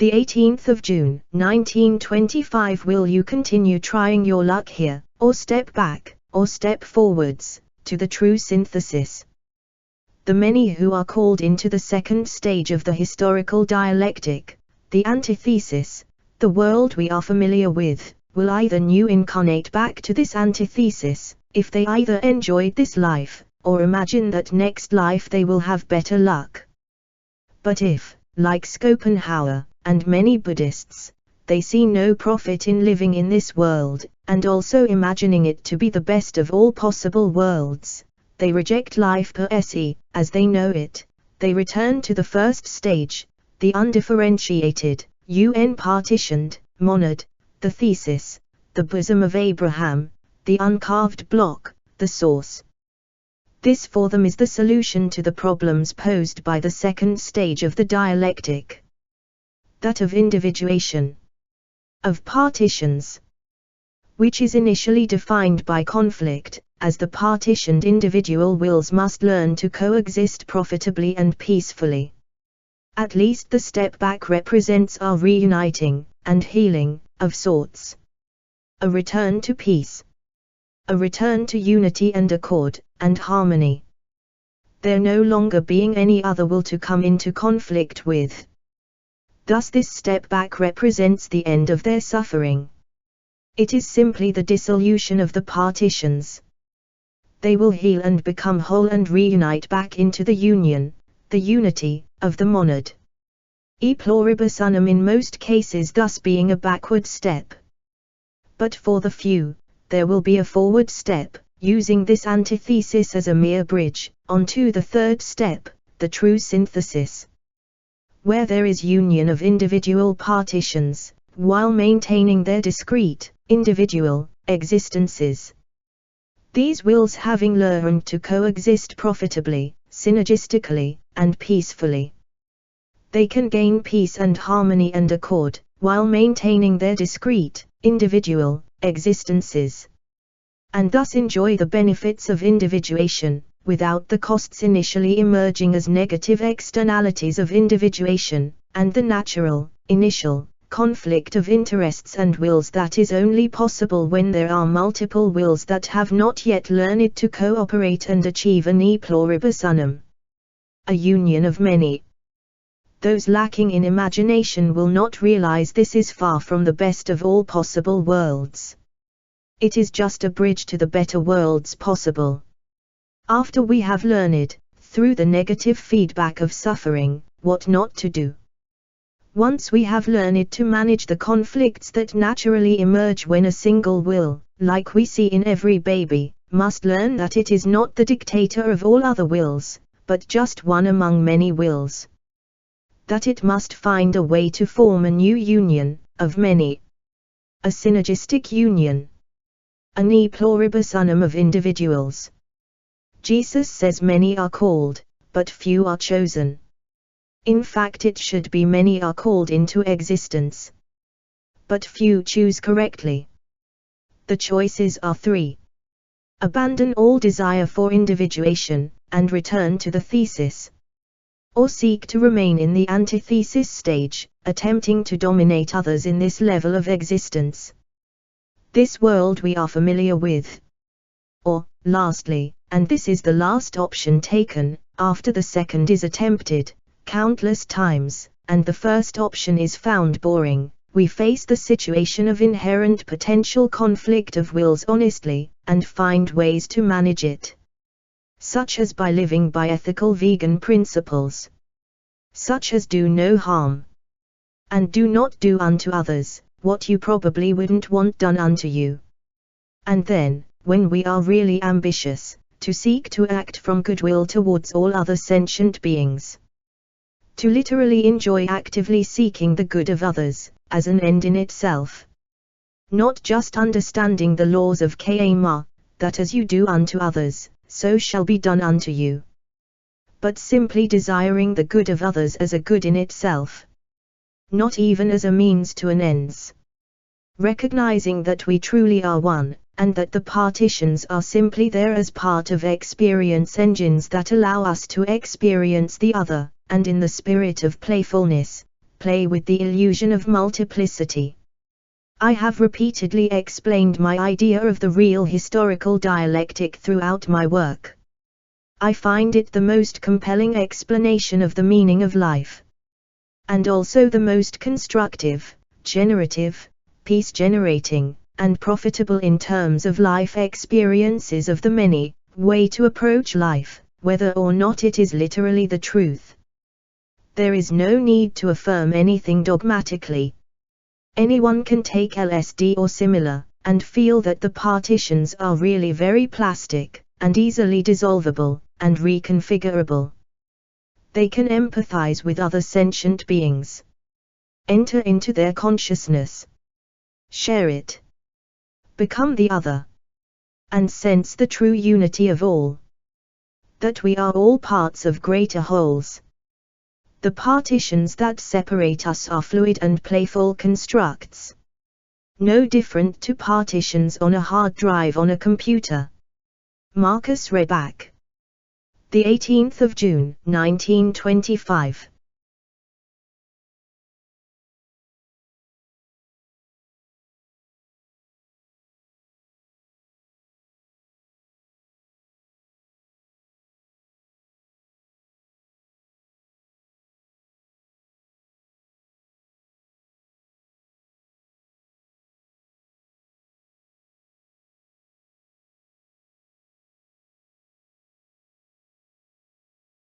The 18th of June, 1925. Will you continue trying your luck here, or step back, or step forwards, to the true synthesis? The many who are called into the second stage of the historical dialectic, the antithesis, the world we are familiar with, will either new-incarnate back to this antithesis, if they either enjoyed this life, or imagine that next life they will have better luck. But if, like Schopenhauer, and many Buddhists, they see no profit in living in this world, and also imagining it to be the best of all possible worlds, they reject life per se, as they know it, they return to the first stage, the undifferentiated, un-partitioned, monad, the thesis, the bosom of Abraham, the uncarved block, the source. This for them is the solution to the problems posed by the second stage of the dialectic. That of individuation. Of partitions. Which is initially defined by conflict, as the partitioned individual wills must learn to coexist profitably and peacefully. At least the step back represents our reuniting, and healing, of sorts. A return to peace. A return to unity and accord, and harmony. There no longer being any other will to come into conflict with. Thus this step back represents the end of their suffering. It is simply the dissolution of the partitions. They will heal and become whole and reunite back into the union, the unity, of the monad. E pluribus unum, in most cases thus being a backward step. But for the few, there will be a forward step, using this antithesis as a mere bridge, onto the third step, the true synthesis. Where there is union of individual partitions, while maintaining their discrete, individual, existences. These wills having learned to coexist profitably, synergistically, and peacefully. They can gain peace and harmony and accord, while maintaining their discrete, individual, existences. And thus enjoy the benefits of individuation, without the costs initially emerging as negative externalities of individuation, and the natural, initial, conflict of interests and wills that is only possible when there are multiple wills that have not yet learned to cooperate and achieve an e pluribus unum. A union of many. Those lacking in imagination will not realize this is far from the best of all possible worlds. It is just a bridge to the better worlds possible. After we have learned, through the negative feedback of suffering, what not to do. Once we have learned to manage the conflicts that naturally emerge when a single will, like we see in every baby, must learn that it is not the dictator of all other wills, but just one among many wills. That it must find a way to form a new union, of many. A synergistic union. An e pluribus unum of individuals. Jesus says many are called, but few are chosen. In fact, it should be many are called into existence, but few choose correctly. The choices are three. Abandon all desire for individuation, and return to the thesis. Or seek to remain in the antithesis stage, attempting to dominate others in this level of existence. This world we are familiar with. Or, lastly, and this is the last option taken, after the second is attempted, countless times, and the first option is found boring, we face the situation of inherent potential conflict of wills honestly, and find ways to manage it. Such as by living by ethical vegan principles. Such as do no harm. And do not do unto others, what you probably wouldn't want done unto you. And then, when we are really ambitious, to seek to act from goodwill towards all other sentient beings. To literally enjoy actively seeking the good of others, as an end in itself. Not just understanding the laws of karma, that as you do unto others, so shall be done unto you. But simply desiring the good of others as a good in itself. Not even as a means to an ends. Recognizing that we truly are one, and that the partitions are simply there as part of experience engines that allow us to experience the other, and in the spirit of playfulness, play with the illusion of multiplicity. I have repeatedly explained my idea of the real historical dialectic throughout my work. I find it the most compelling explanation of the meaning of life, and also the most constructive, generative, peace-generating, and profitable in terms of life experiences of the many, way to approach life, whether or not it is literally the truth. There is no need to affirm anything dogmatically. Anyone can take LSD or similar, and feel that the partitions are really very plastic, and easily dissolvable, and reconfigurable. They can empathize with other sentient beings, enter into their consciousness, share it, become the other, and sense the true unity of all. That we are all parts of greater wholes. The partitions that separate us are fluid and playful constructs, no different to partitions on a hard drive on a computer. Marcus Reback. The 18th of June, 1925.